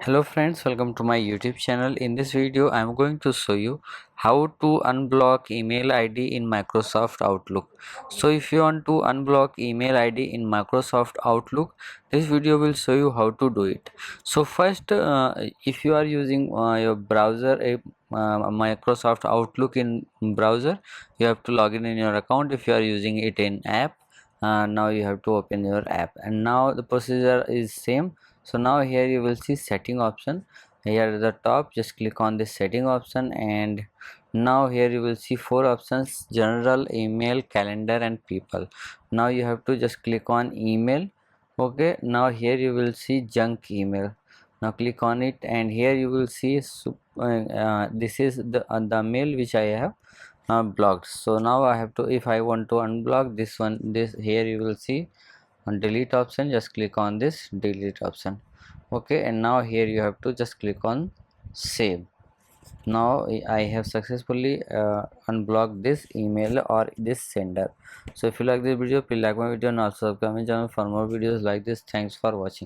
Hello friends, welcome to my YouTube channel. In this video I am going to show you how to unblock email ID in Microsoft Outlook. So if you want to unblock email ID in Microsoft Outlook, this video will show you how to do it. So first, if you are using your browser, Microsoft Outlook in browser, you have to log in your account. If you are using it in app, now you have to open your app, and now the procedure is same. So now here you will see setting option. Here at the top, just click on this setting option, and now here you will see four options: general, email, calendar and people. Now you have to just click on email. Okay, now here you will see junk email. Now click on it, and here you will see this is the mail which I have blocked. So now I have to, if I want to unblock this one, this here you will see on delete option, just click on this delete option. Okay, and now here you have to just click on save. Now I have successfully unblocked this email or this sender. So if you like this video, please like my video and also subscribe my channel for more videos like this. Thanks for watching.